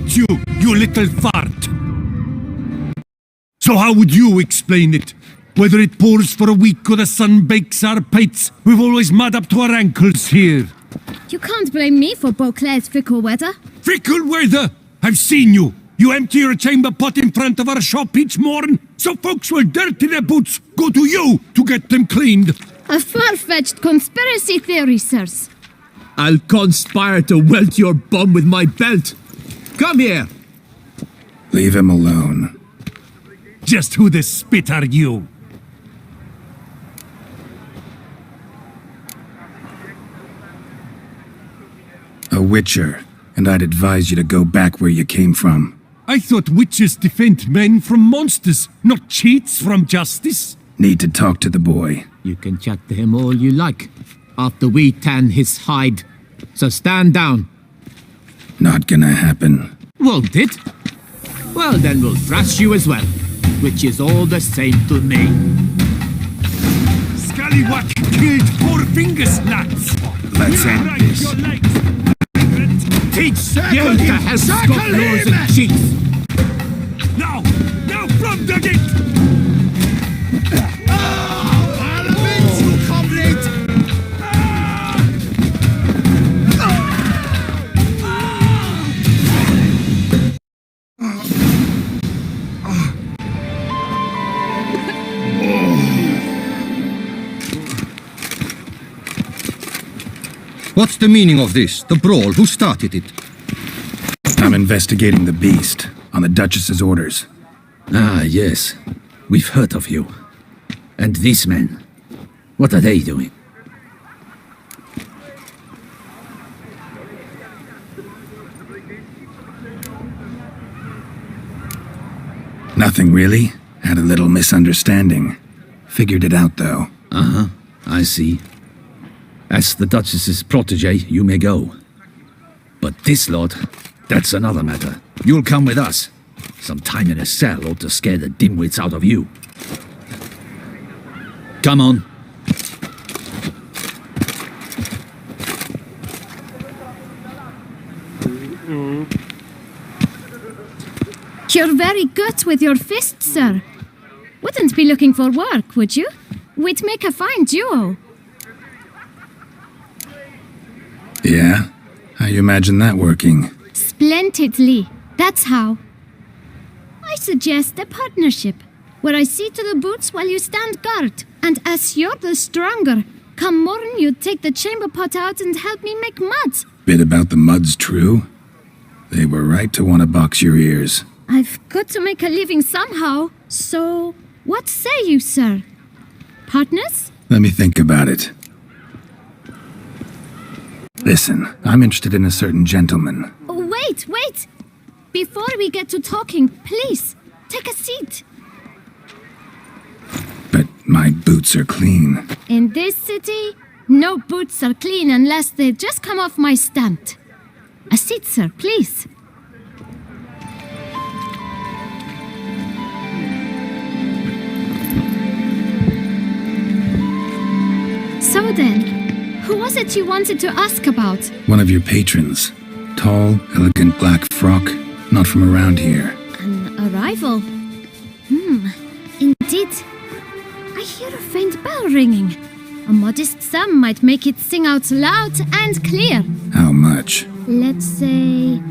got you, you little fart! So how would you explain it? Whether it pours for a week or the sun bakes our pates, we've always mud up to our ankles here. You can't blame me for Beauclair's fickle weather. Fickle weather? I've seen you. You empty your chamber pot in front of our shop each morn, so folks will dirty their boots, go to you to get them cleaned. A far-fetched conspiracy theory, sirs. I'll conspire to welt your bum with my belt. Come here. Leave him alone. Just who the spit are you? A witcher, and I'd advise you to go back where you came from. I thought witches defend men from monsters, not cheats from justice. Need to talk to the boy. You can chat to him all you like, after we tan his hide. So stand down. Not gonna happen. Won't it? Well, then we'll thrash you as well, which is all the same to me. Scallywag killed Four Fingers, lads! Let's end this. Teach skill to have scofflaws and cheats! Now! Now from the gate! What's the meaning of this? The brawl? Who started it? I'm investigating the beast, on the Duchess's orders. Ah, yes. We've heard of you. And these men, what are they doing? Nothing really. Had a little misunderstanding. Figured it out, though. Uh-huh, I see. As the Duchess's protege, you may go. But this lot, that's another matter. You'll come with us. Some time in a cell ought to scare the dimwits out of you. Come on. You're very good with your fists, sir. Wouldn't be looking for work, would you? We'd make a fine duo. Yeah? How you imagine that working? Splendidly. That's how. I suggest a partnership, where I see to the boots while you stand guard. And as you're the stronger, come morn you take the chamber pot out and help me make mud. Bit about the mud's true? They were right to want to box your ears. I've got to make a living somehow, so what say you, sir? Partners? Let me think about it. Listen, I'm interested in a certain gentleman. Oh, wait! Before we get to talking, please, take a seat. But my boots are clean. In this city, no boots are clean unless they just come off my stand. A seat, sir, please. So then, who was it you wanted to ask about? One of your patrons. Tall, elegant black frock. Not from around here. An arrival? Indeed. I hear a faint bell ringing. A modest sum might make it sing out loud and clear. How much? Let's say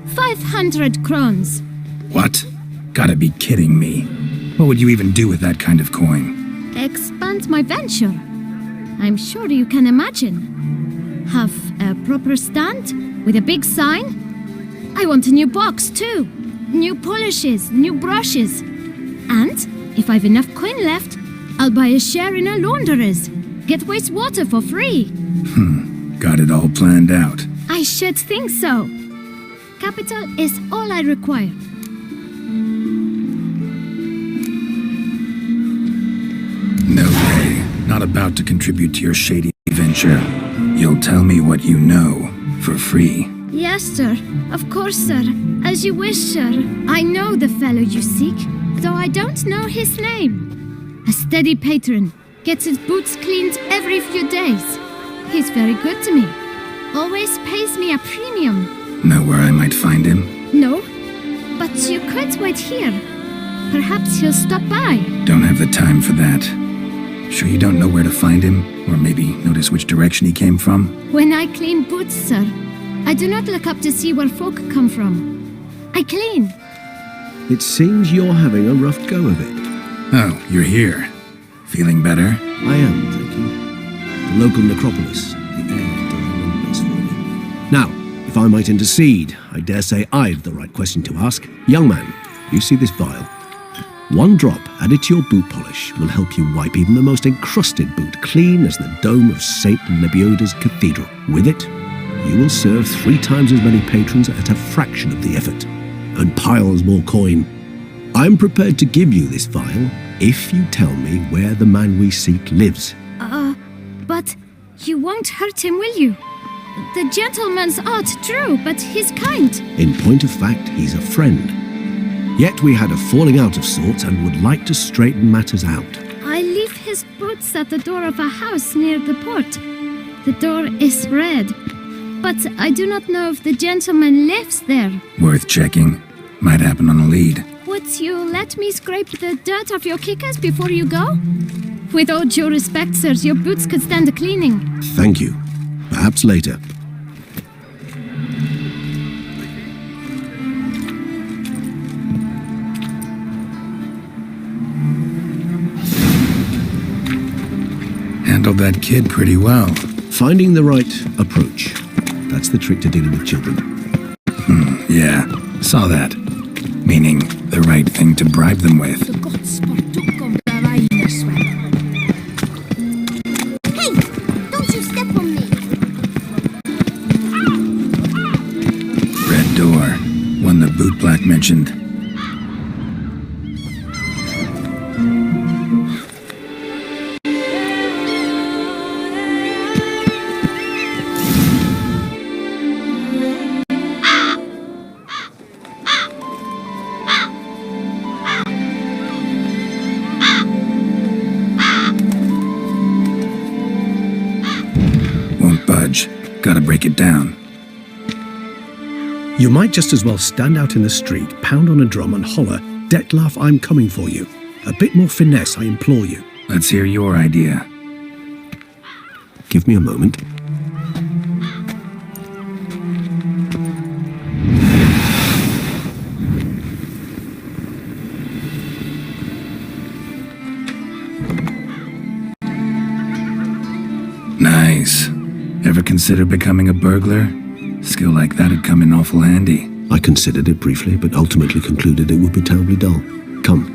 500 crowns. What? Gotta be kidding me. What would you even do with that kind of coin? Expand my venture. I'm sure you can imagine. Have a proper stand with a big sign. I want a new box too. New polishes, new brushes. And if I've enough coin left, I'll buy a share in a launderer's. Get wastewater for free. Got it all planned out. I should think so. Capital is all I require. No way. Not about to contribute to your shady venture. You'll tell me what you know, for free. Yes, sir. Of course, sir. As you wish, sir. I know the fellow you seek, though I don't know his name. A steady patron. Gets his boots cleaned every few days. He's very good to me. Always pays me a premium. Know where I might find him? No, but you could wait here. Perhaps he'll stop by. Don't have the time for that. Sure you don't know where to find him? Or maybe notice which direction he came from? When I clean boots, sir, I do not look up to see where folk come from. I clean. It seems you're having a rough go of it. Oh, you're here. Feeling better? I am, thank you. The local necropolis. The air does wonders for me. Now, if I might intercede, I dare say I've the right question to ask. Young man, you see this vial? One drop added to your boot polish will help you wipe even the most encrusted boot clean as the dome of St. Lebioda's cathedral. With it, you will serve 3 times as many patrons at a fraction of the effort, and piles more coin. I'm prepared to give you this vial if you tell me where the man we seek lives. But you won't hurt him, will you? The gentleman's odd, true, but he's kind. In point of fact, he's a friend. Yet we had a falling out of sorts and would like to straighten matters out. I leave his boots at the door of a house near the port. The door is red, but I do not know if the gentleman lives there. Worth checking. Might happen on a lead. Would you let me scrape the dirt off your kickers before you go? With all due respect, sirs, your boots could stand a cleaning. Thank you. Perhaps later. Handled that kid pretty well. Finding the right approach. That's the trick to dealing with children. Yeah, saw that. Meaning, the right thing to bribe them with. Hey! Don't you step on me! Red door. One the boot black mentioned. Gotta break it down. You might just as well stand out in the street, pound on a drum and holler, "Detlef, I'm coming for you." A bit more finesse, I implore you. Let's hear your idea. Give me a moment. Nice. Ever consider becoming a burglar? Skill like that'd come in awful handy. I considered it briefly, but ultimately concluded it would be terribly dull. Come.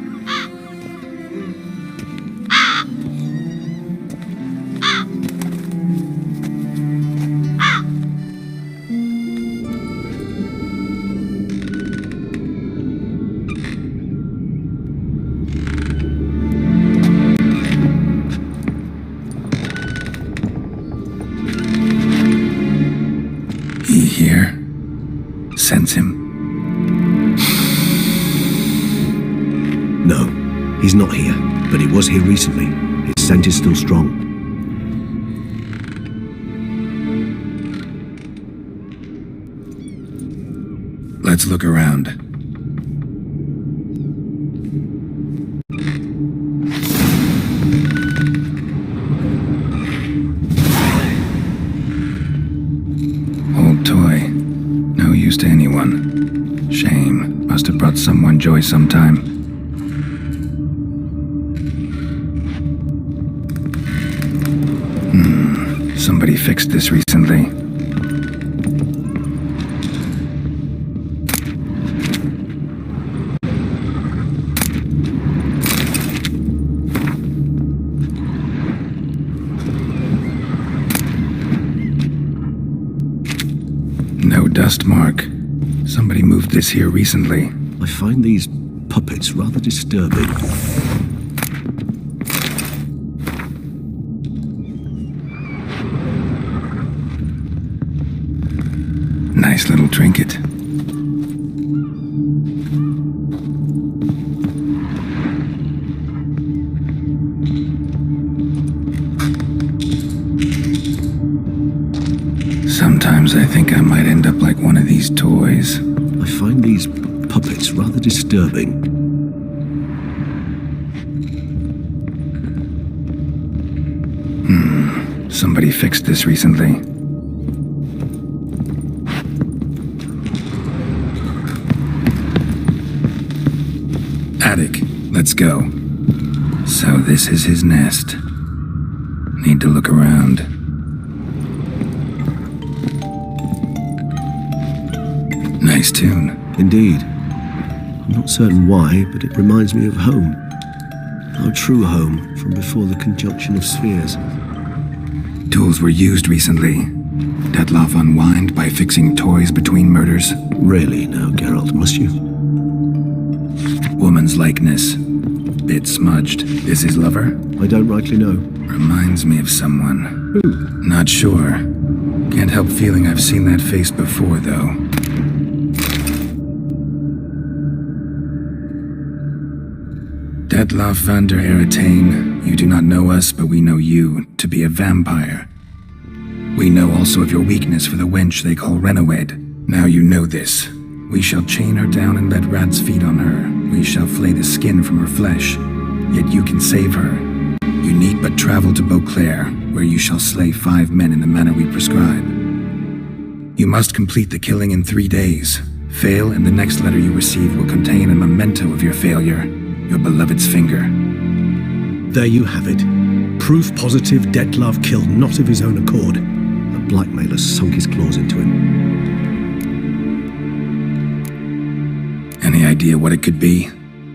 Here. Sense him. No, he's not here, but he was here recently. His scent is still strong. Let's look around. Old toy. No use to anyone. Shame. Must have brought someone joy sometime. Somebody fixed this recently. No dust mark. Somebody moved this here recently. I find these puppets rather disturbing. Nice little trinket. Sometimes I think I might end up like one of these toys. I find these puppets rather disturbing. Somebody fixed this recently. Attic, let's go. So this is his nest. Need to look around. Nice tune. Indeed. I'm not certain why, but it reminds me of home. Our true home from before the conjunction of spheres. Tools were used recently. Detloff unwind by fixing toys between murders. Really now, Geralt, must you? Woman's likeness. Bit smudged. Is his lover? I don't rightly know. Reminds me of someone. Who? Not sure. Can't help feeling I've seen that face before, though. Detloff van der Eretain, you do not know us, but we know you to be a vampire. We know also of your weakness for the wench they call Renawed. Now you know this. We shall chain her down and let rats feed on her. We shall flay the skin from her flesh. Yet you can save her. You need but travel to Beauclair, where you shall slay 5 men in the manner we prescribe. You must complete the killing in 3 days. Fail, and the next letter you receive will contain a memento of your failure. Your beloved's finger. There you have it. Proof positive Detloff killed not of his own accord. The blackmailer sunk his claws into him. Any idea what it could be?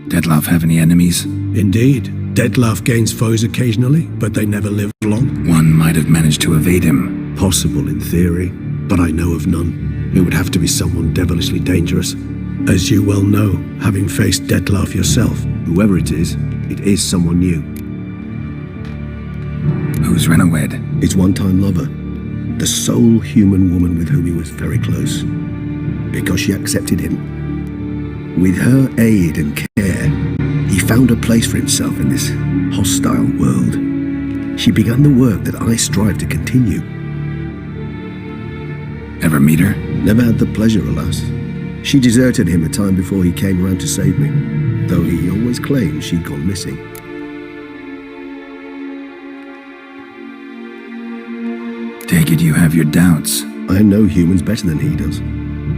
Detloff have any enemies? Indeed. Detloff gains foes occasionally, but they never live long. One might have managed to evade him. Possible in theory, but I know of none. It would have to be someone devilishly dangerous. As you well know, having faced Detloff yourself, whoever it is someone new. Who's Renawed? His one-time lover. The sole human woman with whom he was very close. Because she accepted him. With her aid and care, he found a place for himself in this hostile world. She began the work that I strive to continue. Ever meet her? Never had the pleasure, alas. She deserted him a time before he came around to save me, though he always claimed she'd gone missing. Take it you have your doubts. I know humans better than he does.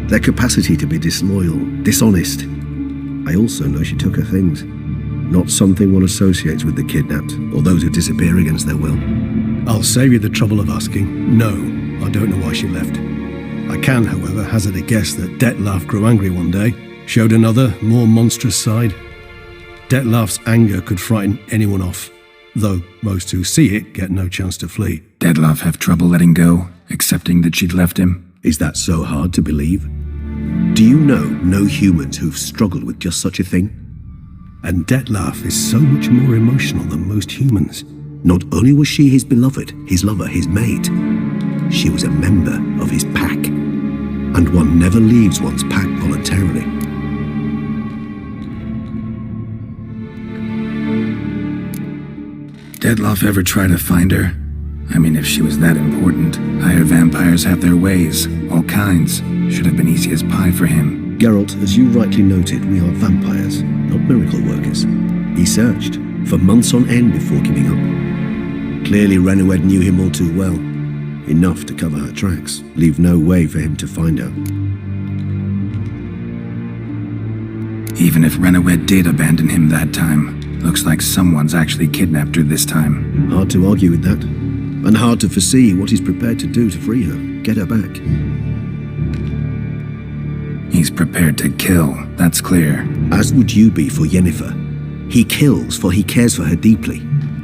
Their capacity to be disloyal, dishonest. I also know she took her things. Not something one associates with the kidnapped, or those who disappear against their will. I'll save you the trouble of asking. No, I don't know why she left. I can, however, hazard a guess that Detloff grew angry one day, showed another, more monstrous side. Detloff's anger could frighten anyone off, though most who see it get no chance to flee. Detloff have trouble letting go, accepting that she'd left him? Is that so hard to believe? Do you know no humans who've struggled with just such a thing? And Detloff is so much more emotional than most humans. Not only was she his beloved, his lover, his mate, she was a member of his pack. And one never leaves one's pack voluntarily. Detloff ever try to find her? I mean, if she was that important. Higher vampires have their ways, all kinds. Should have been easy as pie for him. Geralt, as you rightly noted, we are vampires, not miracle workers. He searched for months on end before giving up. Clearly Renawed knew him all too well. Enough to cover her tracks, leave no way for him to find her. Even if Renawed did abandon him that time, looks like someone's actually kidnapped her this time. Hard to argue with that. And hard to foresee what he's prepared to do to free her, get her back. He's prepared to kill, that's clear. As would you be for Yennefer. He kills for he cares for her deeply.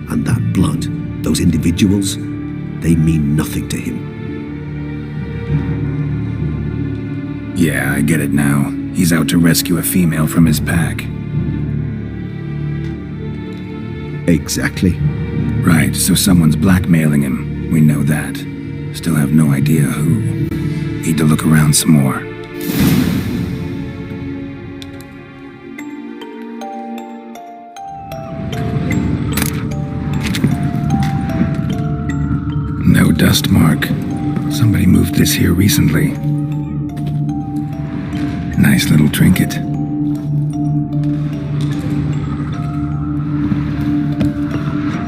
And that blood, those individuals, they mean nothing to him. Yeah, I get it now. He's out to rescue a female from his pack. Exactly. Right, so someone's blackmailing him. We know that. Still have no idea who. Need to look around some more. No dust mark. Somebody moved this here recently. Nice Nice little trinket.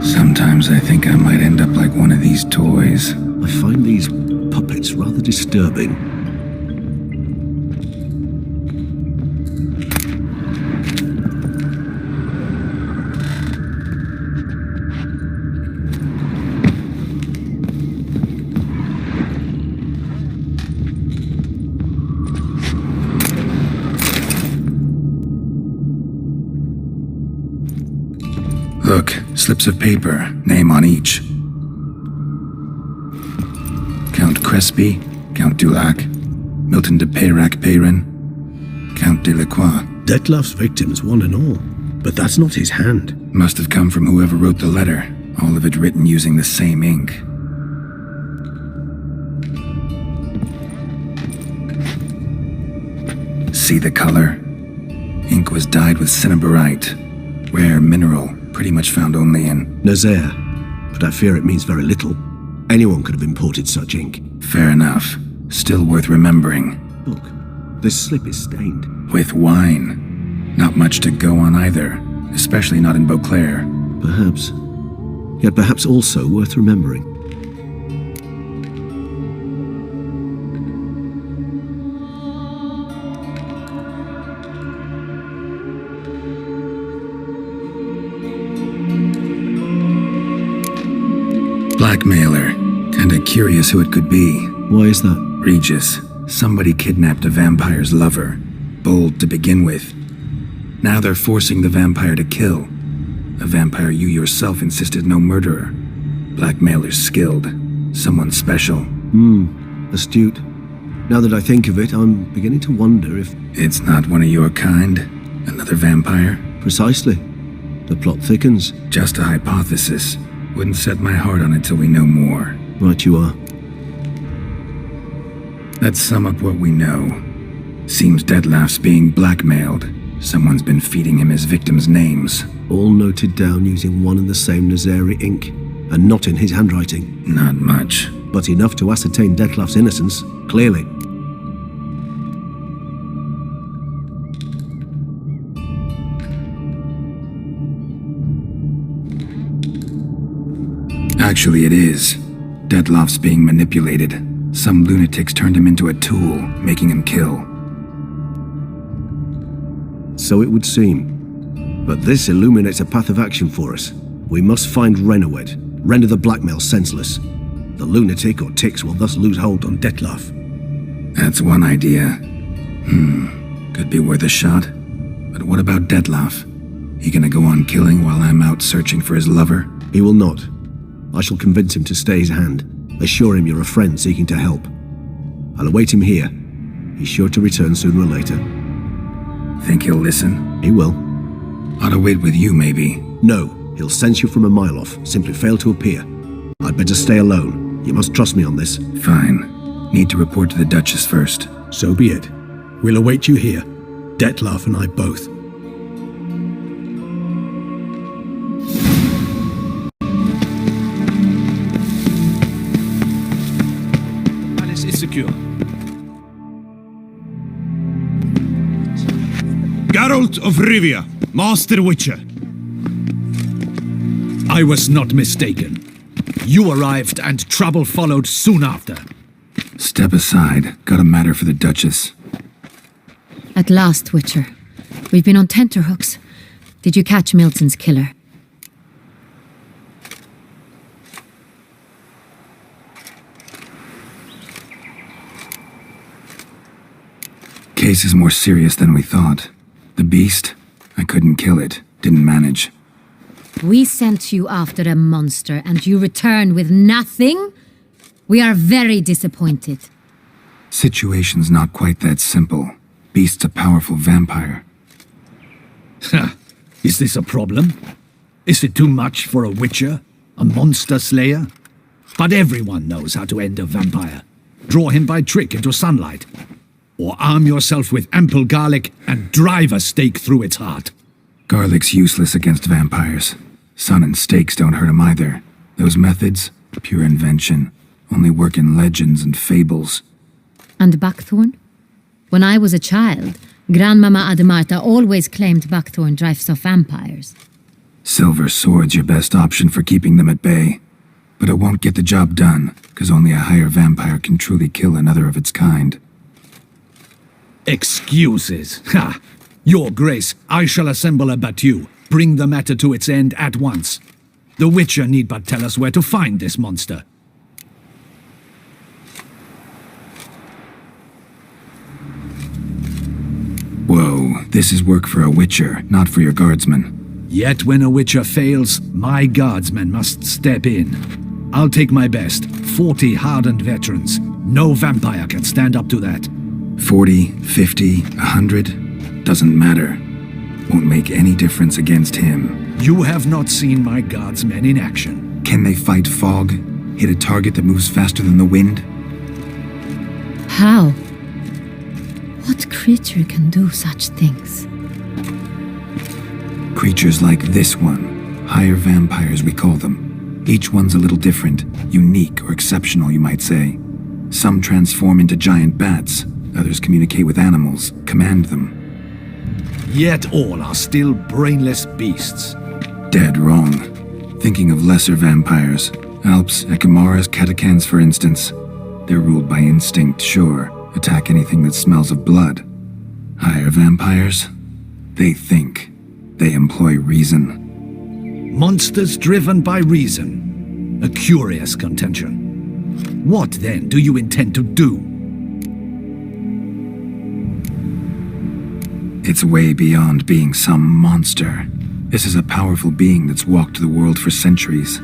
Sometimes I think I might end up like one of these toys. I find these puppets rather disturbing. Look, slips of paper, name on each. Count Crespi, Count Dulac, Milton de Peyrac-Peyrin, Count de Lacroix. Detlef's victims, one and all. But that's not his hand. Must have come from whoever wrote the letter, all of it written using the same ink. See the color? Ink was dyed with cinnabarite, rare mineral, pretty much found only in Nazaire. But I fear it means very little. Anyone could have imported such ink. Fair enough. Still worth remembering. Look, this slip is stained. With wine. Not much to go on either, especially not in Beauclair. Perhaps. Yet perhaps also worth remembering. Blackmailer. Kinda curious who it could be. Why is that? Regis. Somebody kidnapped a vampire's lover. Bold to begin with. Now they're forcing the vampire to kill. A vampire you yourself insisted no murderer. Blackmailer's skilled. Someone special. Astute. Now that I think of it, I'm beginning to wonder if... It's not one of your kind? Another vampire? Precisely. The plot thickens. Just a hypothesis. Wouldn't set my heart on it till we know more. Right you are. Let's sum up what we know. Seems Detlef's being blackmailed. Someone's been feeding him his victims' names. All noted down using one and the same Nazari ink, and not in his handwriting. Not much. But enough to ascertain Detlef's innocence, clearly. Actually, it is. Detlef's being manipulated. Some lunatics turned him into a tool, making him kill. So it would seem. But this illuminates a path of action for us. We must find Renowed, render the blackmail senseless. The lunatic or ticks will thus lose hold on Detlef. That's one idea. Could be worth a shot. But what about Detlef? He gonna go on killing while I'm out searching for his lover? He will not. I shall convince him to stay his hand. Assure him you're a friend seeking to help. I'll await him here. He's sure to return sooner or later. Think he'll listen? He will. Ought to wait with you, maybe. No, he'll sense you from a mile off. Simply fail to appear. I'd better stay alone. You must trust me on this. Fine. Need to report to the Duchess first. So be it. We'll await you here. Detlef and I both. Palace is secure. Geralt of Rivia, Master Witcher. I was not mistaken. You arrived and trouble followed soon after. Step aside. Got a matter for the Duchess. At last, Witcher. We've been on tenterhooks. Did you catch Milton's killer? Case is more serious than we thought. The beast? I couldn't kill it. Didn't manage. We sent you after a monster and you returned with nothing? We are very disappointed. Situation's not quite that simple. Beast's a powerful vampire. Is this a problem? Is it too much for a witcher? A monster slayer? But everyone knows how to end a vampire. Draw him by trick into sunlight. Or arm yourself with ample garlic and drive a stake through its heart. Garlic's useless against vampires. Sun and stakes don't hurt him either. Those methods, pure invention. Only work in legends and fables. And Buckthorn? When I was a child, Grandmama Adamarta always claimed buckthorn drives off vampires. Silver sword's your best option for keeping them at bay. But it won't get the job done, because only a higher vampire can truly kill another of its kind. Excuses. Ha! Your Grace, I shall assemble a battue. Bring the matter to its end at once. The Witcher need but tell us where to find this monster. Whoa, this is work for a Witcher, not for your guardsmen. Yet when a Witcher fails, my guardsmen must step in. I'll take my best, 40 hardened veterans. No vampire can stand up to that. 40, 50, 100, doesn't matter. Won't make any difference against him. You have not seen my guardsmen in action. Can they fight fog? Hit a target that moves faster than the wind? How? What creature can do such things? Creatures like this one. Higher vampires, we call them. Each one's a little different, unique or exceptional, you might say. Some transform into giant bats. Others communicate with animals, command them. Yet all are still brainless beasts. Dead wrong. Thinking of lesser vampires. Alps, Ekamaras, Catacans, for instance. They're ruled by instinct, sure. Attack anything that smells of blood. Higher vampires? They think. They employ reason. Monsters driven by reason. A curious contention. What then do you intend to do? It's way beyond being some monster. This is a powerful being that's walked the world for centuries.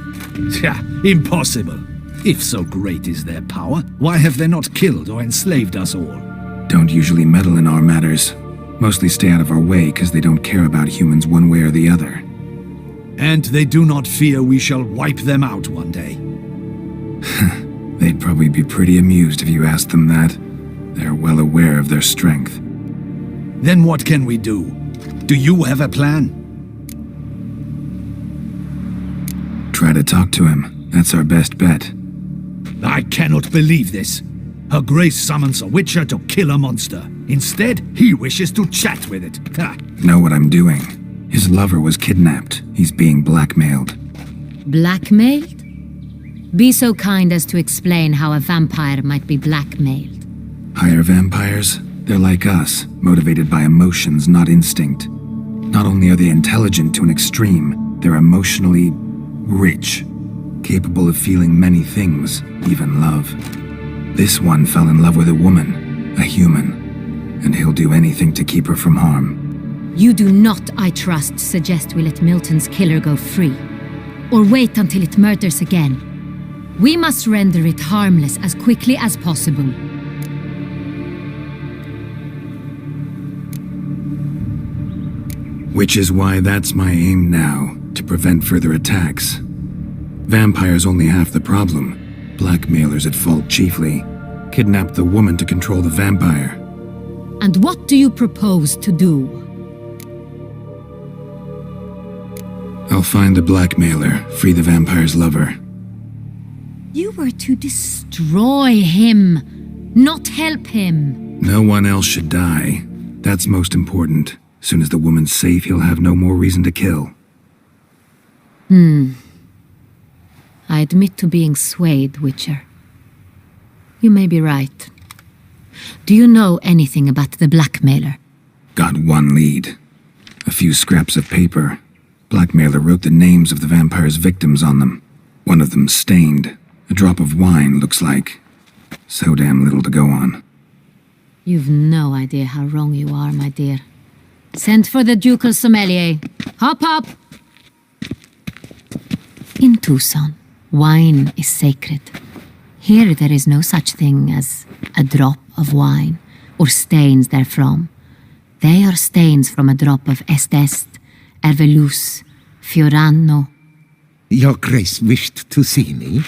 Impossible. If so great is their power, why have they not killed or enslaved us all? Don't usually meddle in our matters. Mostly stay out of our way because they don't care about humans one way or the other. And they do not fear we shall wipe them out one day. They'd probably be pretty amused if you asked them that. They're well aware of their strength. Then what can we do? Do you have a plan? Try to talk to him. That's our best bet. I cannot believe this. Her Grace summons a Witcher to kill a monster. Instead, he wishes to chat with it. Ha! Know what I'm doing. His lover was kidnapped. He's being blackmailed. Blackmailed? Be so kind as to explain how a vampire might be blackmailed. Higher vampires? They're like us, motivated by emotions, not instinct. Not only are they intelligent to an extreme, they're emotionally rich, capable of feeling many things, even love. This one fell in love with a woman, a human, and he'll do anything to keep her from harm. You do not, I trust, suggest we let Milton's killer go free. Or wait until it murders again. We must render it harmless as quickly as possible. Which is why that's my aim now, to prevent further attacks. Vampires only half the problem. Blackmailers at fault chiefly. Kidnapped the woman to control the vampire. And what do you propose to do? I'll find the blackmailer, free the vampire's lover. You were to destroy him, not help him. No one else should die. That's most important. Soon as the woman's safe, he'll have no more reason to kill. I admit to being swayed, Witcher. You may be right. Do you know anything about the blackmailer? Got one lead. A few scraps of paper. Blackmailer wrote the names of the vampire's victims on them. One of them stained. A drop of wine, looks like. So damn little to go on. You've no idea how wrong you are, my dear. Send for the ducal sommelier. Hop, hop! In Tucson, wine is sacred. Here there is no such thing as a drop of wine, or stains therefrom. They are stains from a drop of Est, Ervelus, Fiorano. Your Grace wished to see me?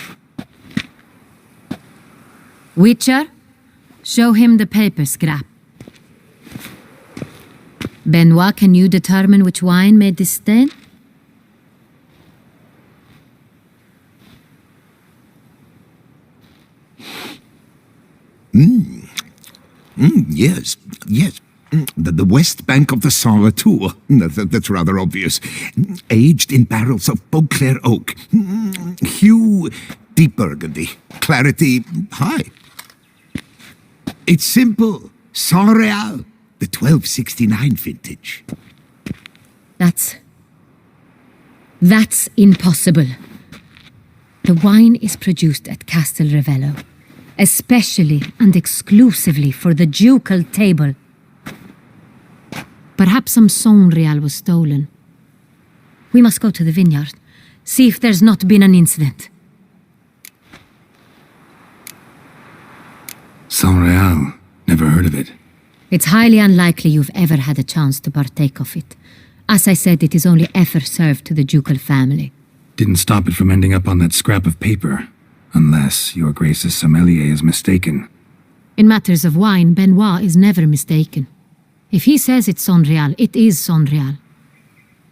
Witcher, show him the paper scrap. Benoit, can you determine which wine made this stain? Yes. The west bank of the Saar too. That's rather obvious. Aged in barrels of Beauclair oak. Hue, deep burgundy. Clarity, high. It's simple. Saint Real, the 1269 vintage. That's impossible. The wine is produced at Castel Ravello, especially and exclusively for the ducal table. Perhaps some Saint Real was stolen. We must go to the vineyard, see if there's not been an incident. Saint Real. Never heard of it. It's highly unlikely you've ever had a chance to partake of it. As I said, it is only ever served to the ducal family. Didn't stop it from ending up on that scrap of paper. Unless your Grace's sommelier is mistaken. In matters of wine, Benoit is never mistaken. If he says it's Saint Real, it is Saint Real.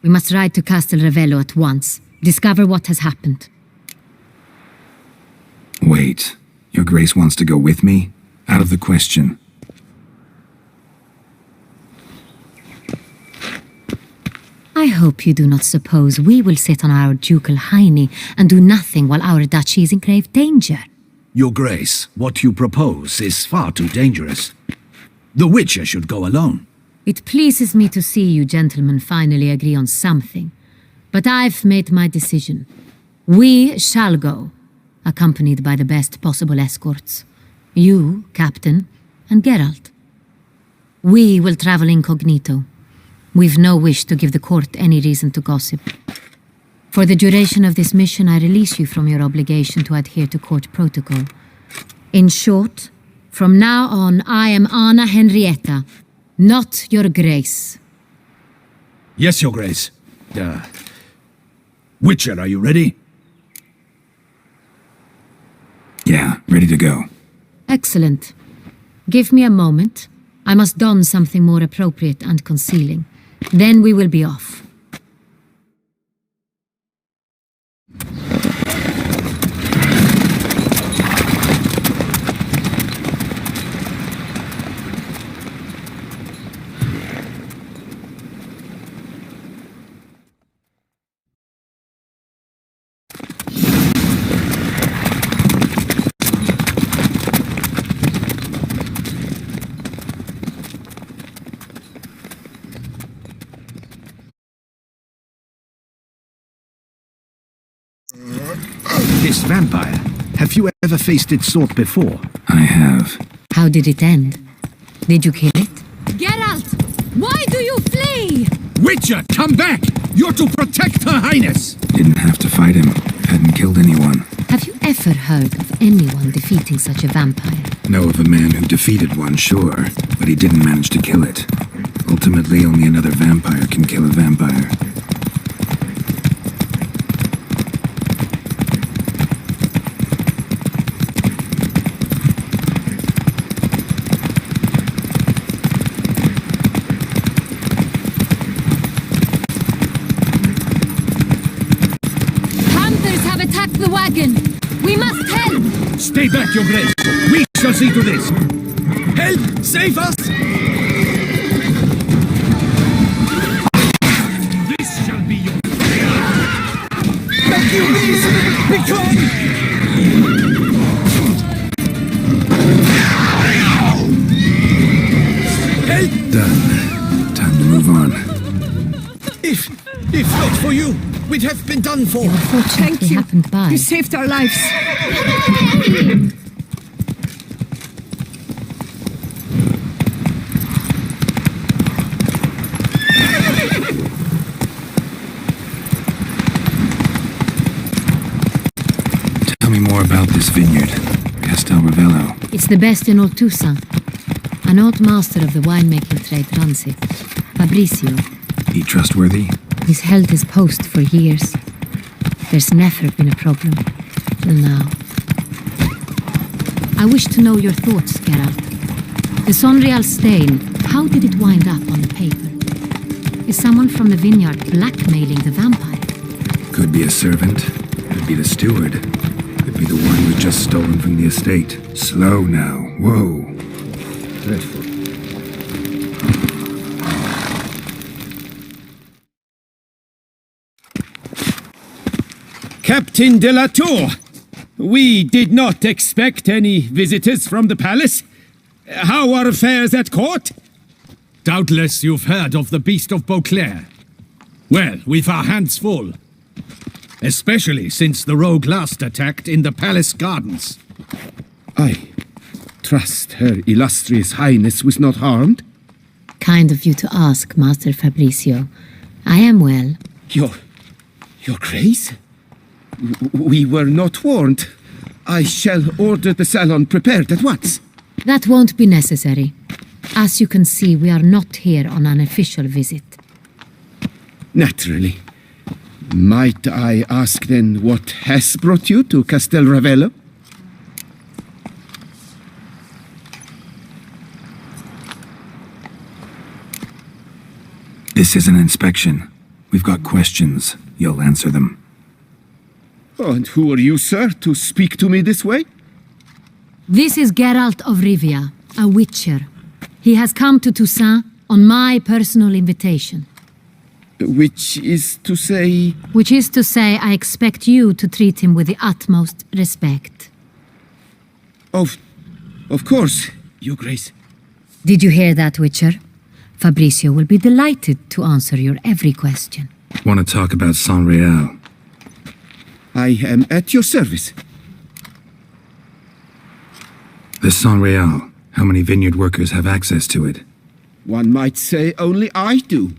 We must ride to Castel Ravello at once, discover what has happened. Wait, your Grace wants to go with me? Out of the question. I hope you do not suppose we will sit on our ducal hiney and do nothing while our duchy is in grave danger. Your Grace, what you propose is far too dangerous. The Witcher should go alone. It pleases me to see you gentlemen finally agree on something. But I've made my decision. We shall go, accompanied by the best possible escorts. You, Captain, and Geralt. We will travel incognito. We've no wish to give the court any reason to gossip. For the duration of this mission, I release you from your obligation to adhere to court protocol. In short, from now on, I am Anna Henrietta, not your Grace. Yes, Your Grace. Witcher, are you ready? Yeah, ready to go. Excellent. Give me a moment. I must don something more appropriate and concealing. Then we will be off. This vampire, have you ever faced its sort before? I have. How did it end? Did you kill it? Geralt! Why do you flee? Witcher, come back! You're to protect Her Highness! Didn't have to fight him. Hadn't killed anyone. Have you ever heard of anyone defeating such a vampire? Know of a man who defeated one, sure, but he didn't manage to kill it. Ultimately, only another vampire can kill a vampire. The wagon! We must help! Stay back, Your Grace! We shall see to this! Help! Save us! This shall be your... Thank you, please! Begone! Help! Done. Time to move on. If not for you, we'd have been done for. Unfortunately, happened by. You saved our lives. Tell me more about this vineyard. Castel Ravello. It's the best in all Toussaint. An old master of the winemaking trade runs it. Fabrizio. He trustworthy? He's held his post for years. There's never been a problem. Till now. I wish to know your thoughts, Geralt. The Saint Real stain, how did it wind up on the paper? Is someone from the vineyard blackmailing the vampire? Could be a servant. Could be the steward. Could be the one who was just stolen from the estate. Slow now. Whoa. Dreadful. Captain de la Tour. We did not expect any visitors from the palace. How are affairs at court? Doubtless you've heard of the Beast of Beauclair. Well, we've our hands full. Especially since the rogue last attacked in the palace gardens. I trust Her Illustrious Highness was not harmed? Kind of you to ask, Master Fabricio. I am well. Your Grace? We were not warned. I shall order the salon prepared at once. That won't be necessary. As you can see, we are not here on an official visit. Naturally. Might I ask then what has brought you to Castel Ravello? This is an inspection. We've got questions. You'll answer them. Oh, and who are you, sir, to speak to me this way? This is Geralt of Rivia, a witcher. He has come to Toussaint on my personal invitation. Which is to say... Which is to say, I expect you to treat him with the utmost respect. Of course, Your Grace. Did you hear that, Witcher? Fabricio will be delighted to answer your every question. Want to talk about Saint-Réal? I am at your service. The Saint-Réal. How many vineyard workers have access to it? One might say only I do.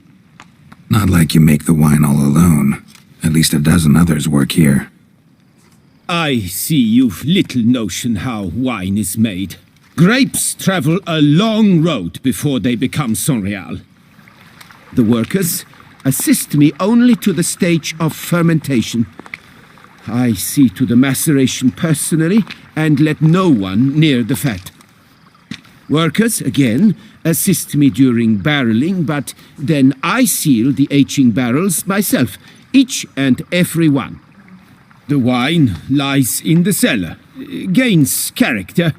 Not like you make the wine all alone. At least a dozen others work here. I see you've little notion how wine is made. Grapes travel a long road before they become Saint-Réal. The workers assist me only to the stage of fermentation. I see to the maceration personally and let no one near the fat. Workers, again, assist me during barreling, but then I seal the aging barrels myself, each and every one. The wine lies in the cellar, gains character.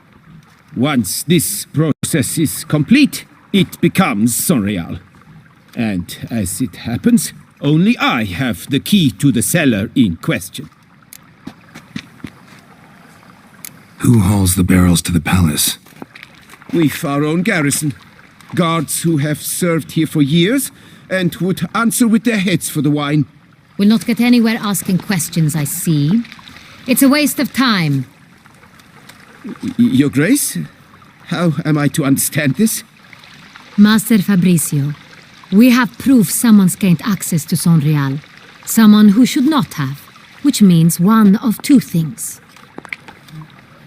Once this process is complete, it becomes Saint-Réal. And as it happens, only I have the key to the cellar in question. Who hauls the barrels to the palace? We've our own garrison. Guards who have served here for years and would answer with their heads for the wine. We'll not get anywhere asking questions, I see. It's a waste of time. Your Grace? How am I to understand this? Master Fabricio, we have proof someone's gained access to Saint-Réal. Someone who should not have. Which means one of two things.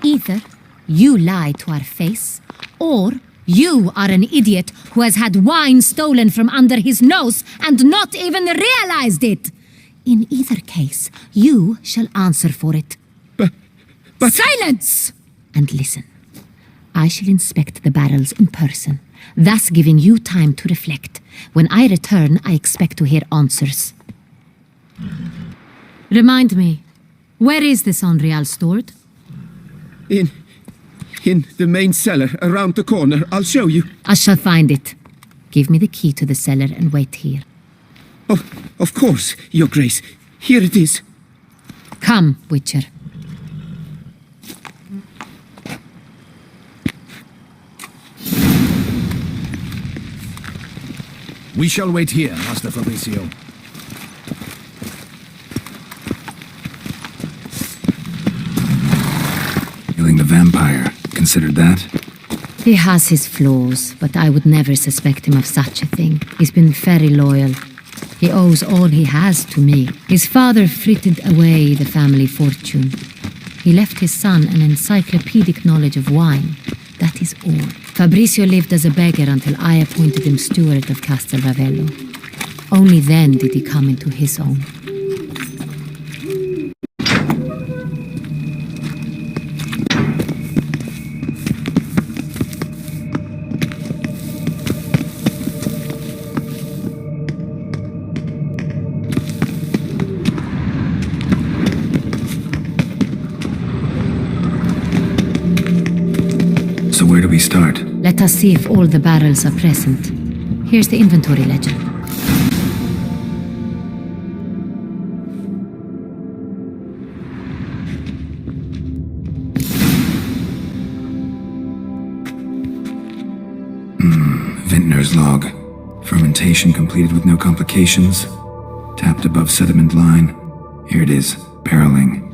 Either you lie to our face, or you are an idiot who has had wine stolen from under his nose and not even realized it. In either case, you shall answer for it. But... Silence! And listen. I shall inspect the barrels in person, thus giving you time to reflect. When I return, I expect to hear answers. Remind me, where is the Saint-Réal stored? In the main cellar, around the corner. I'll show you. I shall find it. Give me the key to the cellar and wait here. Oh, of course, Your Grace. Here it is. Come, Witcher. We shall wait here, Master Fabricio. Killing the vampire. Considered that? He has his flaws, but I would never suspect him of such a thing. He's been very loyal. He owes all he has to me. His father frittered away the family fortune. He left his son an encyclopedic knowledge of wine. That is all. Fabricio lived as a beggar until I appointed him steward of Castel Ravello. Only then did he come into his own. So where do we start? Let us see if all the barrels are present. Here's the inventory ledger. Owner's log. Fermentation completed with no complications. Tapped above sediment line. Here it is, barreling.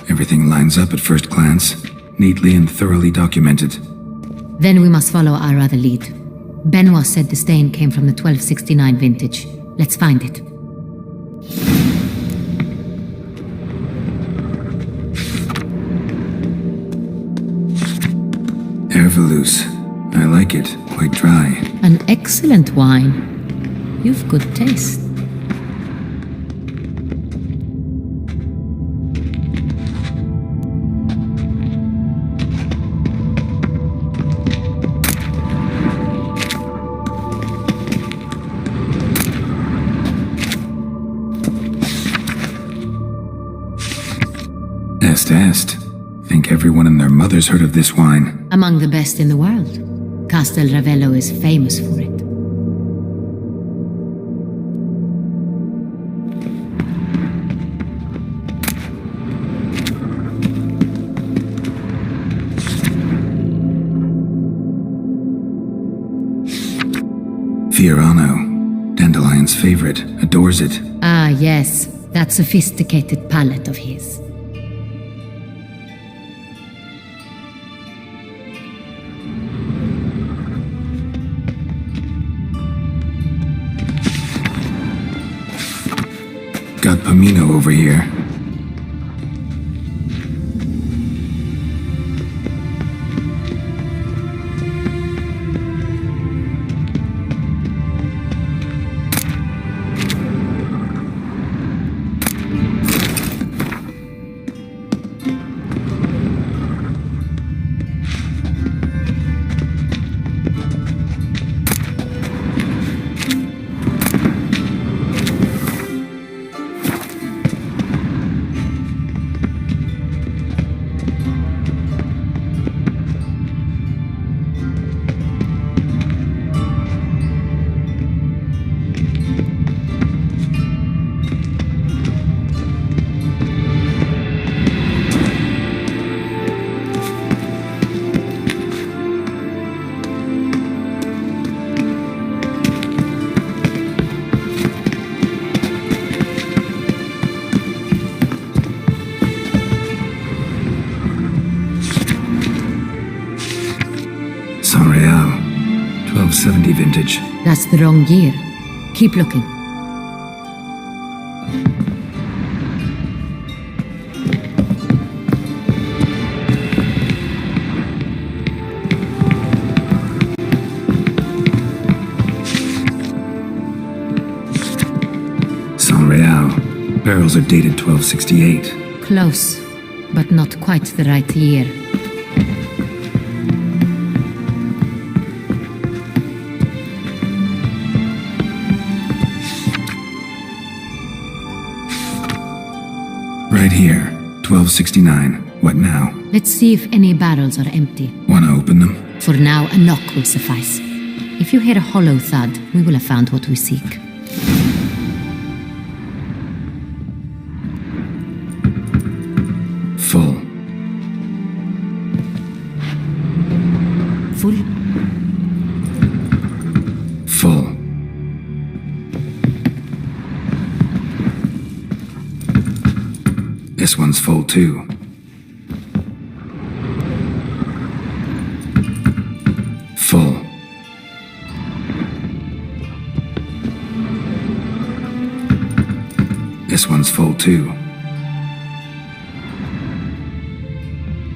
Everything lines up at first glance. Neatly and thoroughly documented. Then we must follow our other lead. Benoit said the stain came from the 1269 vintage. Let's find it. Herveloos. I like it. Quite dry. An excellent wine. You've good taste. Est. Think everyone and their mother's heard of this wine. Among the best in the world. Castel Ravello is famous for it. Fiorano. Dandelion's favorite. Adores it. Ah, yes. That sophisticated palate of his. Got Pomino over here. San Real. 1270 vintage. That's the wrong year. Keep looking. San Real. Barrels are dated 1268. Close, but not quite the right year. Right here. 1269. What now? Let's see if any barrels are empty. Wanna open them? For now, a knock will suffice. If you hear a hollow thud, we will have found what we seek. Full. Full? Full. This one's full too. Full. This one's full too.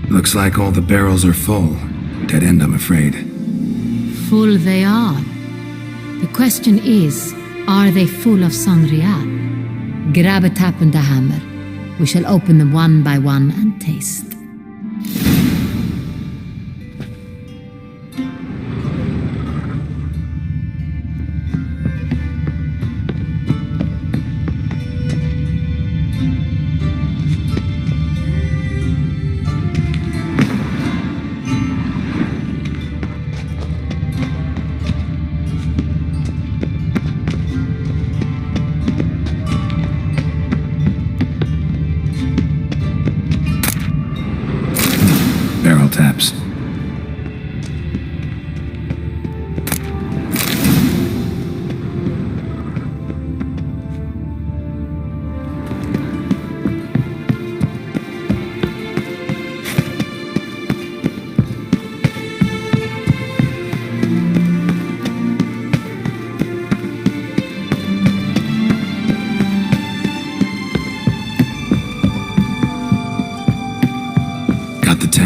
Looks like all the barrels are full. Dead end, I'm afraid. Full they are. The question is, are they full of sangria? Grab a tap and a hammer. We shall open them one by one and taste. Barrel taps.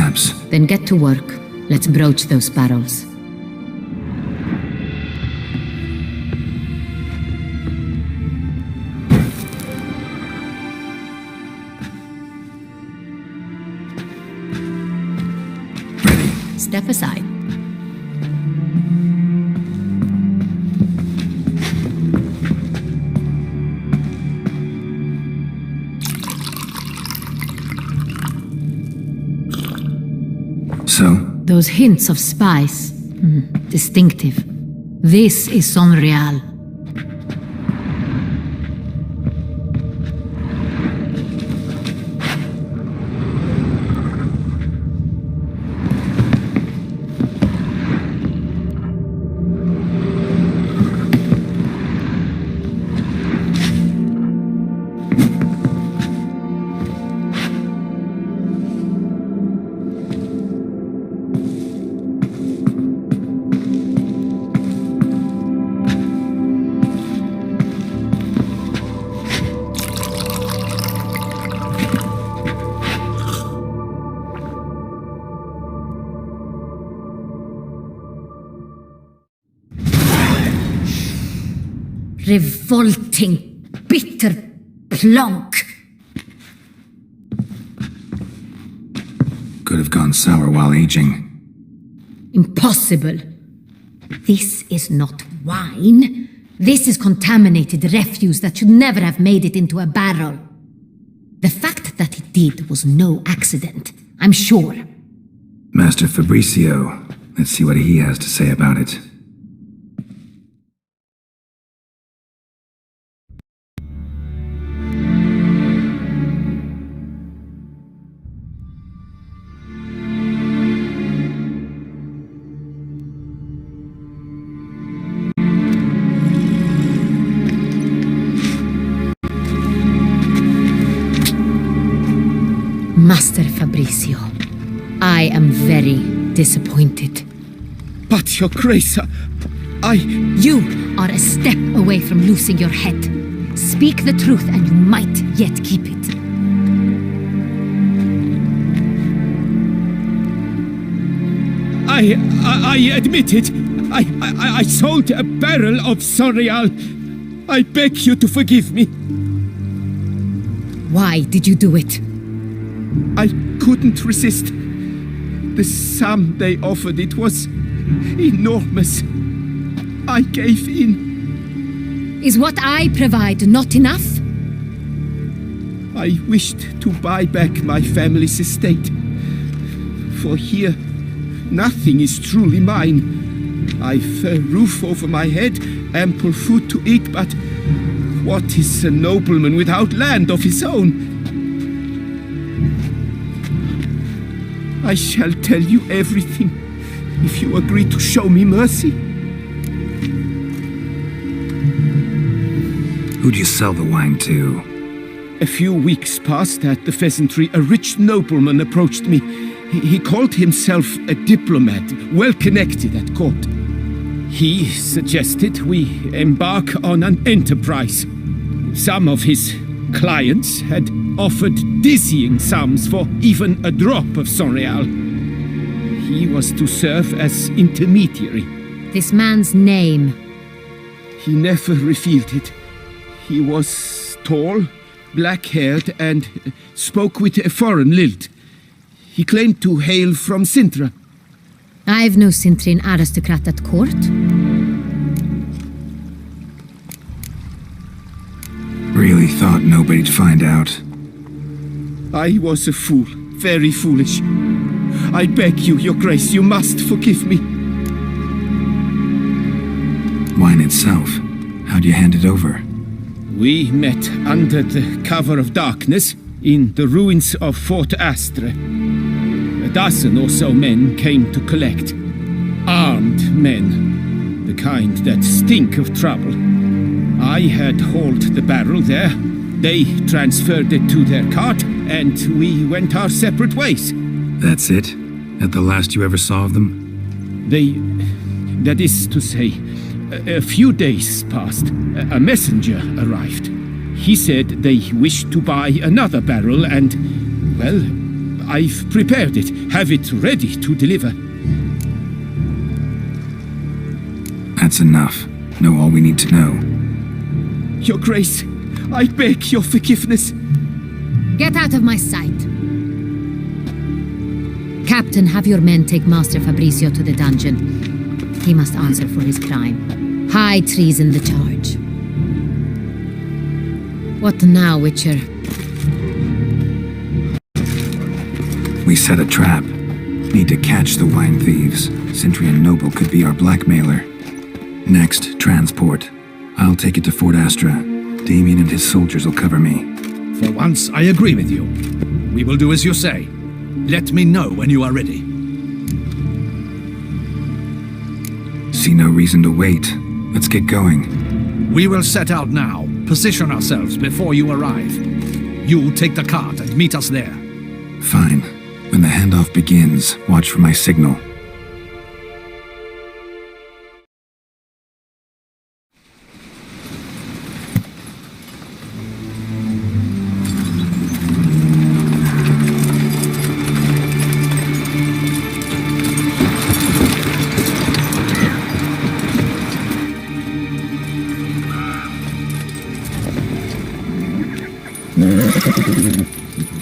Perhaps. Then get to work. Let's broach those barrels. Step aside. So? Those hints of spice. Distinctive. This is Sonreal. Revolting, bitter plonk. Could have gone sour while aging. Impossible. This is not wine. This is contaminated refuse that should never have made it into a barrel. The fact that it did was no accident, I'm sure. Master Fabricio, let's see what he has to say about it. Master Fabricio, I am very disappointed. But, Your Grace, You are a step away from losing your head. Speak the truth and you might yet keep it. I admit it. I sold a barrel of Sonreal. I beg you to forgive me. Why did you do it? I couldn't resist. The sum they offered, it was enormous. I gave in. Is what I provide not enough? I wished to buy back my family's estate. For here, nothing is truly mine. I've a roof over my head, ample food to eat, but what is a nobleman without land of his own? I shall tell you everything, if you agree to show me mercy. Who'd you sell the wine to? A few weeks past at the pheasantry, a rich nobleman approached me. He called himself a diplomat, well connected at court. He suggested we embark on an enterprise. Some of his clients had offered dizzying sums for even a drop of Sonreal. He was to serve as intermediary. This man's name? He never revealed it. He was tall, black-haired, and spoke with a foreign lilt. He claimed to hail from Sintra. I've no Sintrin aristocrat at court. Really thought nobody'd find out. I was a fool, very foolish. I beg you, Your Grace, you must forgive me. Wine itself, how'd you hand it over? We met under the cover of darkness in the ruins of Fort Astre. A dozen or so men came to collect. Armed men, the kind that stink of trouble. I had hauled the barrel there. They transferred it to their cart, and we went our separate ways. That's it? At the last you ever saw of them? That is to say, a few days passed. A messenger arrived. He said they wished to buy another barrel and, well, I've prepared it. Have it ready to deliver. That's enough. Know all we need to know. Your Grace, I beg your forgiveness. Get out of my sight. Captain, have your men take Master Fabrizio to the dungeon. He must answer for his crime. High treason the charge. What now, Witcher? We set a trap. Need to catch the wine thieves. Sentry and Noble could be our blackmailer. Next, transport. I'll take it to Fort Astra. Damien and his soldiers will cover me. For once, I agree with you. We will do as you say. Let me know when you are ready. See no reason to wait. Let's get going. We will set out now. Position ourselves before you arrive. You take the cart and meet us there. Fine. When the handoff begins, watch for my signal.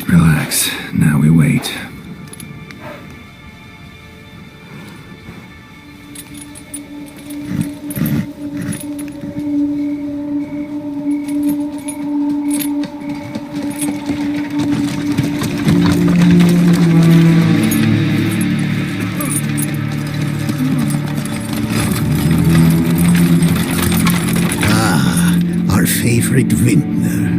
Relax. Now we wait. Our favorite vintner.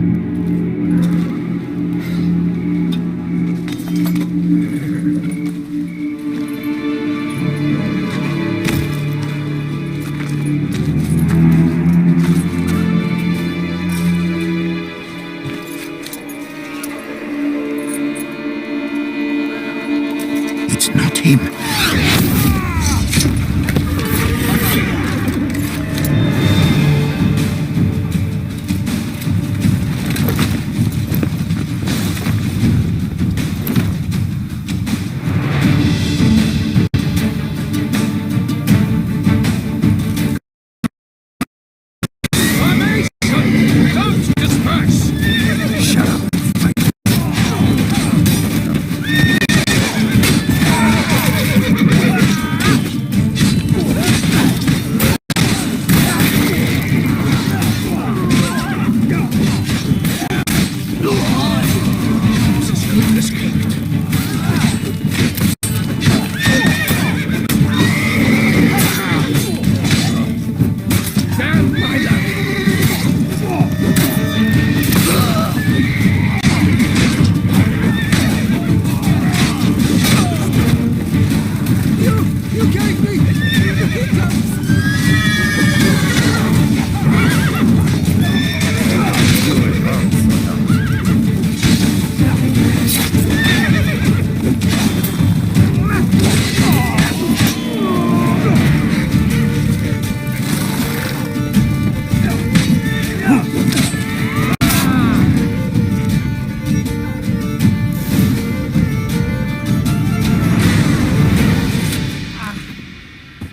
It's not him. Shut up.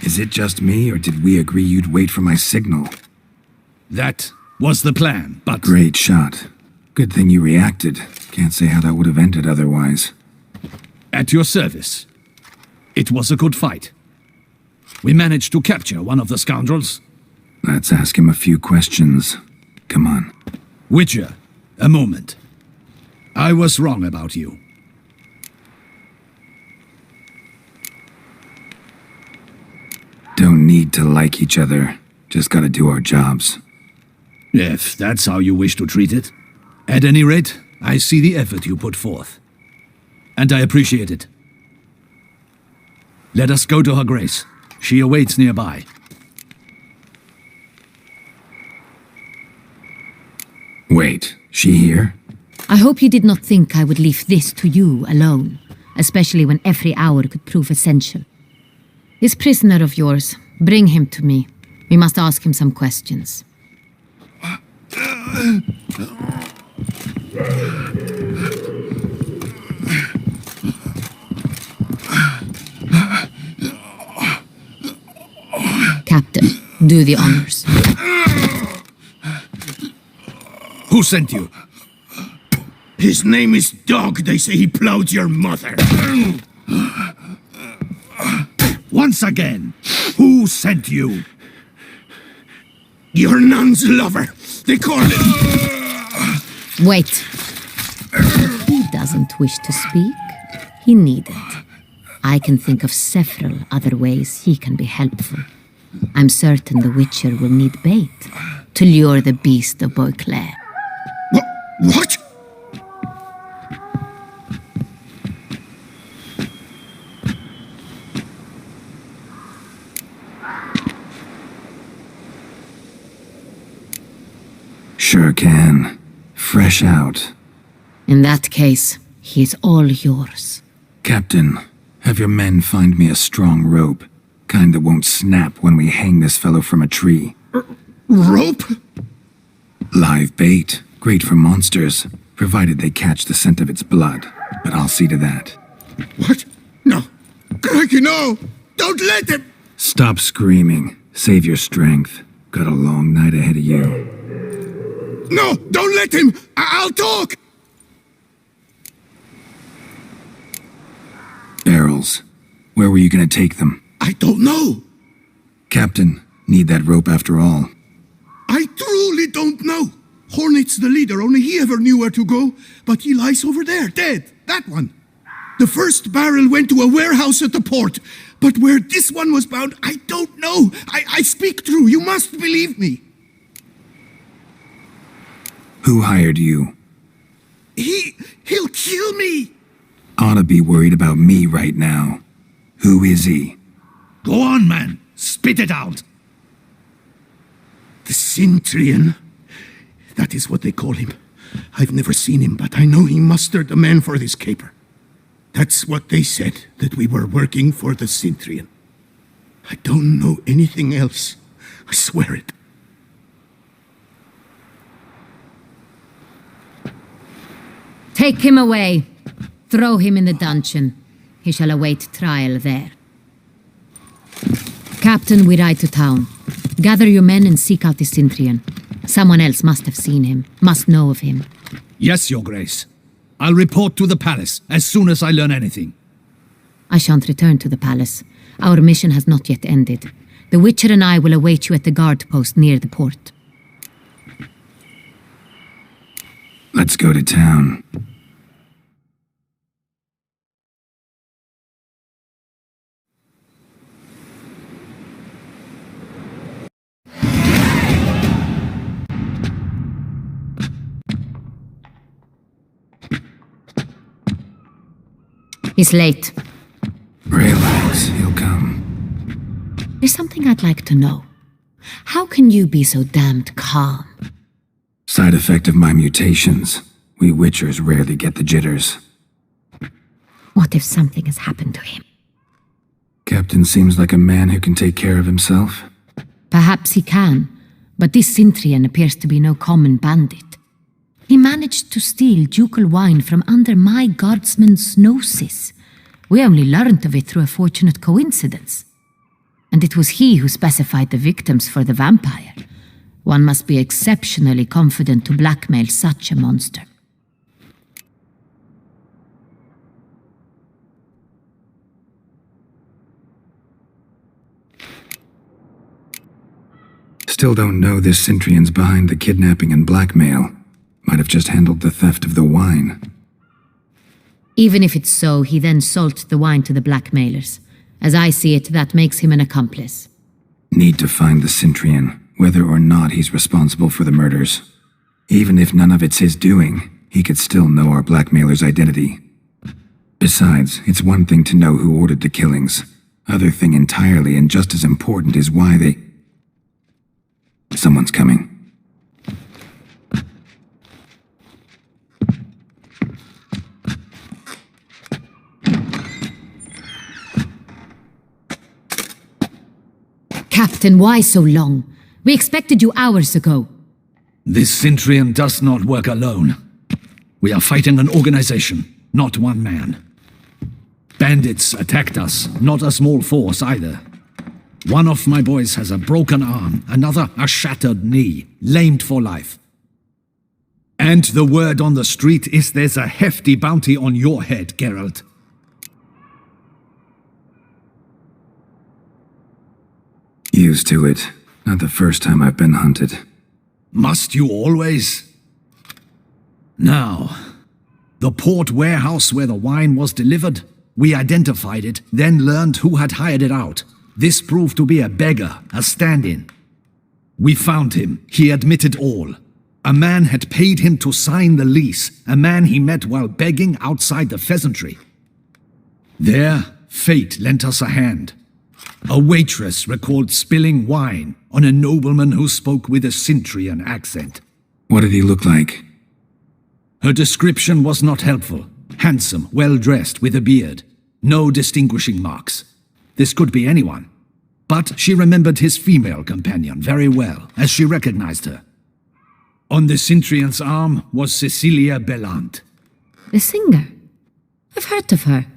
Is it just me, or did we agree you'd wait for my signal? That was the plan, but... Great shot. Good thing you reacted. Can't say how that would have ended otherwise. At your service. It was a good fight. We managed to capture one of the scoundrels. Let's ask him a few questions. Come on. Witcher, a moment. I was wrong about you. Don't need to like each other. Just gotta do our jobs. If that's how you wish to treat it. At any rate, I see the effort you put forth. And I appreciate it. Let us go to her grace. She awaits nearby. Wait, she here? I hope you did not think I would leave this to you alone, especially when every hour could prove essential. This prisoner of yours, bring him to me. We must ask him some questions. Do the honors. Who sent you? His name is Dog. They say he plowed your mother. Once again, who sent you? Your nun's lover. They call him... Wait. He doesn't wish to speak. He needn't. I can think of several other ways he can be helpful. I'm certain the Witcher will need bait to lure the beast of Beauclair. What? Sure can. Fresh out. In that case, he is all yours. Captain, have your men find me a strong rope. Kind that won't snap when we hang this fellow from a tree. Rope? Live bait. Great for monsters, provided they catch the scent of its blood. But I'll see to that. What? No. Crikey, no! Don't let him! Stop screaming. Save your strength. Got a long night ahead of you. No! Don't let him! I'll talk! Barrels. Where were you gonna take them? I don't know. Captain, need that rope after all. I truly don't know. Hornet's the leader, only he ever knew where to go. But he lies over there, dead. That one. The first barrel went to a warehouse at the port. But where this one was bound, I don't know. I speak true. You must believe me. Who hired you? He'll kill me. Ought to be worried about me right now. Who is he? Go on, man. Spit it out. The Cintrian. That is what they call him. I've never seen him, but I know he mustered a man for this caper. That's what they said, that we were working for the Cintrian. I don't know anything else. I swear it. Take him away. Throw him in the dungeon. He shall await trial there. Captain, we ride to town. Gather your men and seek out the Cintrian. Someone else must have seen him, must know of him. Yes, Your Grace. I'll report to the palace as soon as I learn anything. I shan't return to the palace. Our mission has not yet ended. The Witcher and I will await you at the guard post near the port. Let's go to town. He's late. Relax, he'll come. There's something I'd like to know. How can you be so damned calm? Side effect of my mutations. We Witchers rarely get the jitters. What if something has happened to him? Captain seems like a man who can take care of himself. Perhaps he can, but this Cintrian appears to be no common bandit. He managed to steal ducal wine from under my guardsman's noses. We only learned of it through a fortunate coincidence. And it was he who specified the victims for the vampire. One must be exceptionally confident to blackmail such a monster. Still don't know this Cintrian's behind the kidnapping and blackmail. Might have just handled the theft of the wine. Even if it's so, he then sold the wine to the blackmailers. As I see it, that makes him an accomplice. Need to find the Cintrian, whether or not he's responsible for the murders. Even if none of it's his doing, he could still know our blackmailer's identity. Besides, it's one thing to know who ordered the killings. Other thing entirely, and just as important, is why they... Someone's coming. Captain, why so long? We expected you hours ago. This Cintrian does not work alone. We are fighting an organization, not one man. Bandits attacked us, not a small force either. One of my boys has a broken arm, another a shattered knee, lamed for life. And the word on the street is there's a hefty bounty on your head, Geralt. Used to it. Not the first time I've been hunted. Must you always? Now, the port warehouse where the wine was delivered, we identified it, then learned who had hired it out. This proved to be a beggar, a stand-in. We found him. He admitted all. A man had paid him to sign the lease, a man he met while begging outside the pheasantry. There, fate lent us a hand. A waitress recalled spilling wine on a nobleman who spoke with a Cintrian accent. What did he look like? Her description was not helpful. Handsome, well-dressed, with a beard. No distinguishing marks. This could be anyone. But she remembered his female companion very well, as she recognized her. On the Cintrian's arm was Cecilia Bellant. The singer? I've heard of her.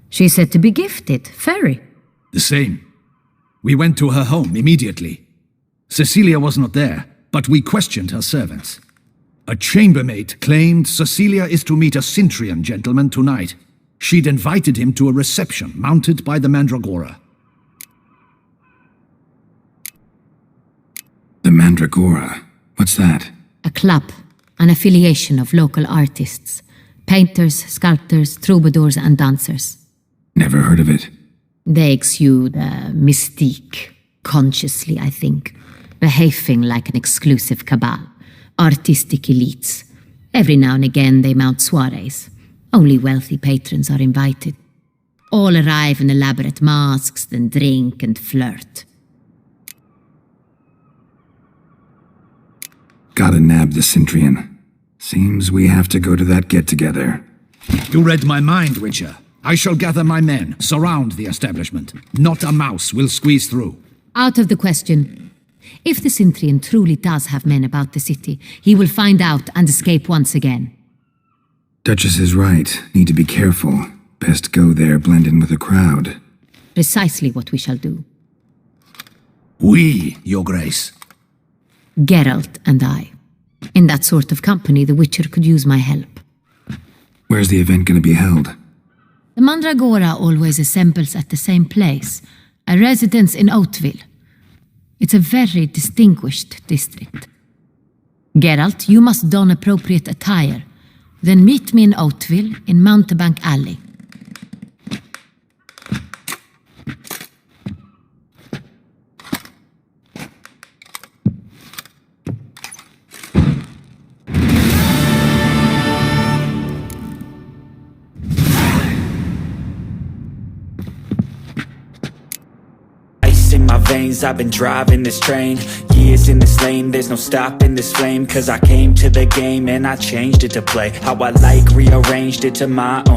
She's said to be gifted, fairy. The same. We went to her home immediately. Cecilia was not there, but we questioned her servants. A chambermaid claimed Cecilia is to meet a Cintrian gentleman tonight. She'd invited him to a reception mounted by the Mandragora. The Mandragora? What's that? A club, an affiliation of local artists. Painters, sculptors, troubadours and dancers. Never heard of it. They exude a mystique, consciously, I think. Behaving like an exclusive cabal. Artistic elites. Every now and again they mount soirees. Only wealthy patrons are invited. All arrive in elaborate masks, then drink and flirt. Gotta nab the Cintrian. Seems we have to go to that get-together. You read my mind, Witcher. I shall gather my men, surround the establishment. Not a mouse will squeeze through. Out of the question. If the Cintrian truly does have men about the city, he will find out and escape once again. Duchess is right. Need to be careful. Best go there, blend in with the crowd. Precisely what we shall do. We, Your Grace. Geralt and I. In that sort of company, the Witcher could use my help. Where's the event gonna be held? The Mandragora always assembles at the same place, a residence in Oatville. It's a very distinguished district. Geralt, you must don appropriate attire. Then meet me in Oatville, in Mountebank Alley. In my veins, I've been driving this train. Years in this lane, there's no stopping this flame. Cause I came to the game and I changed it to play how I like, rearranged it to my own